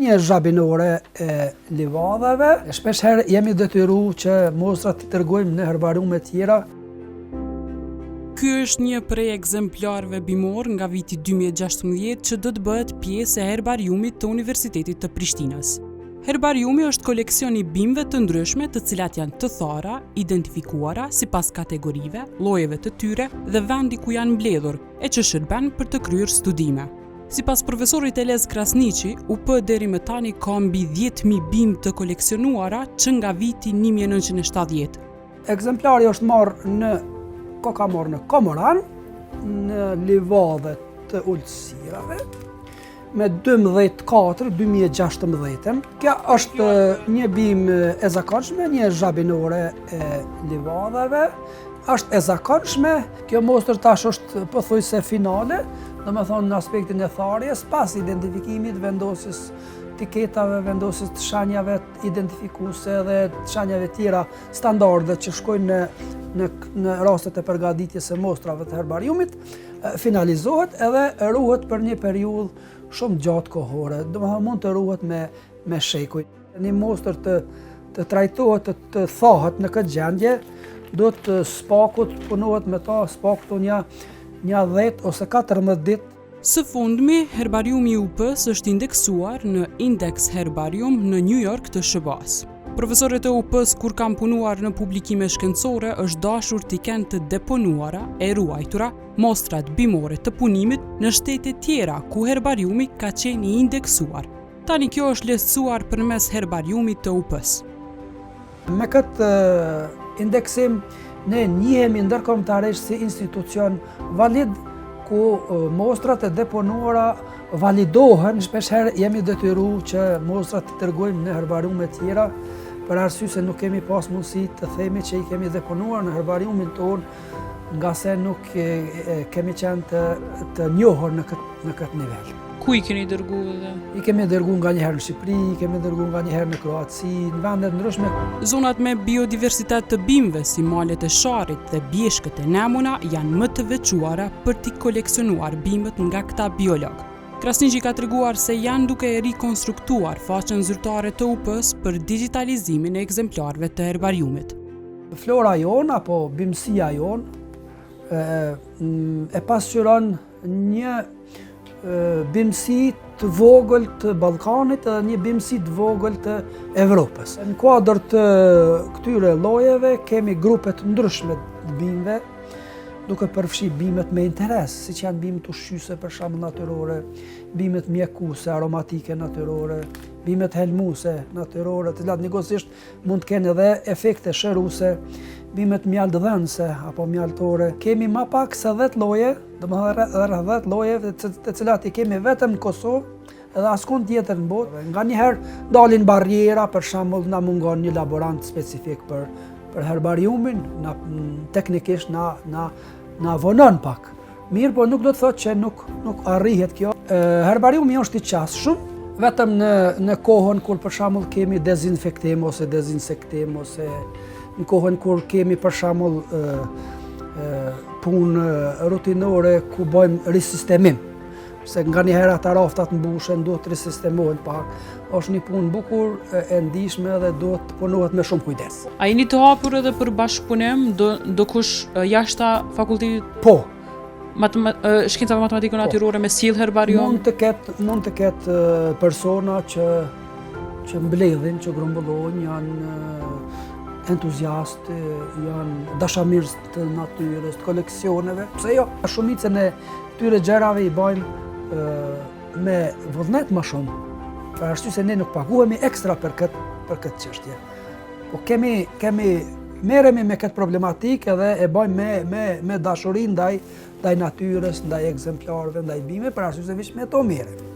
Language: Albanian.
Një zhabinore e livadave. Shpesh herë jemi detyruar që mostrat të tërgojmë në herbariume tjera. Ky është një prej ekzemplarëve bimor nga viti 2016 që do të bëhet pjesë e herbariumit të Universitetit të Prishtinës. Herbariumi është koleksion i bimëve të ndryshme të cilat janë të thara, identifikuara sipas kategorive, llojeve të tyre dhe vendi ku janë mbledhur, e që shërben për të kryer studime. Sipas profesorit Elez Krasniqi, UP deri më tani ka mbi 10.000 bimë të koleksionuara që nga viti 1970. Ekzemplari është marrë në Komoran, në livadhe të ulësirave, me 12/4/2016. Kjo është një bimë e zakonshme, një zhabinore e livadheve. Është e zakonshme, kjo mostër tash është pothuajse finale, domethënë në aspektin e tharjes, pas identifikimit, vendosjes etiketave, vendosjes të shenjave identifikuese dhe të shenjave tjera standarde që shkojnë në rastet e përgatitjes së mostrave të herbariumit, finalizohet edhe ruhet për një periudhë shumë gjatë kohore. Domethënë mund të ruhet me shekuj. Një mostër të trajtohet, të thahet në këtë gjendje, do të spakut punohet me ta, spakut një 10 ose 14 ditë. Së fundmi, herbariumi i UP-s është indeksuar në Index Herbarium në New York të SHBA-s. Profesorët e UP-s kur kanë punuar në publikime shkencore është dashur t'i kenë të deponuara, e ruajtura, mostrat bimore të punimit në shtete tjera ku herbariumi ka qenë i indeksuar. Tani kjo është lehtësuar përmes herbariumit të UP-s. Me këtë indeksim ne njihemi ndërkombëtarisht si institucion valid ku mostrat e deponuara validohen. Shpesh herë jemi detyruar që mostrat të tërgojmë në herbariume tjera, për arsye se nuk kemi pas mundësi të themi që i kemi deponuar në herbariumin tonë, nga se nuk kemi qenë të njohur në këtë nivel. Ku i keni dërguar dhe? I kemi dërguar nganjëherë në Shqipëri, i kemi dërguar nganjëherë në Kroaci, në vende të ndryshme. Zonat me biodiversitet të bimëve si malet e Sharit dhe bjeshkët e Nemuna janë më të veçuara për t'i koleksionuar bimët nga këta biolog. Krasniqi ka treguar se janë duke e rikonstruktuar faqen zyrtare të UP-s për digitalizimin e ekzemplarëve të herbariumit. Flora jonë apo bimësia jonë e pasqyron një bimësi të vogël të Ballkanit dhe një bimësi të vogël të Evropës. Në kuadër të këtyre llojeve kemi grupe të ndryshme të bimëve, duke përfshi bimet me interes, siç janë bimet ushqyese për shembull natyrore, bimet mjekuese, aromatike natyrore, bimet helmuese natyrore, të cilat njëkohësisht mund të kenë edhe efekte shëruese, bimet mjaltdhënëse apo mjaltore. Kemi më pak se 10 lloje, domethënë rreth 10 lloje të cilat i kemi vetëm në Kosovë edhe askund tjetër në botë. Nganjëherë dalin barriera, për shembull na mungon një laborant specifik për herbariumin, teknikisht na vonon pak. Mirë, po nuk do të thotë që nuk arrihet kjo. Herbariumi është i qasshëm, vetëm në kohën kur për shembull kemi dezinfektim ose dezinsektim, ose në kohën kur kemi për shembull punë rutinore ku bëjmë risistemim. Se nganjëherë ata raftat mbushen, duhet të risistemohen pak. Është një punë bukur, e ndihshme dhe duhet të punohet me shumë kujdes. A jeni të hapur edhe për bashkëpunim do kush jashta fakultetit? Po. Shkencave matematike natyrore me sjell herbarium? Mund të ketë persona që mbledhin, që grumbullohen, janë entuziastë, janë dashamirës të natyrës, të koleksioneve. Pse jo? Shumicën e këtyre gjërave i bëjmë me vullnet më shumë. Për arsye se ne nuk paguhemi ekstra për këtë çështje. Po merremi me këtë problematikë dhe e bëjmë me dashuri ndaj natyrës, ndaj ekzemplarëve, ndaj bimëve, për arsye se veç me to merremi.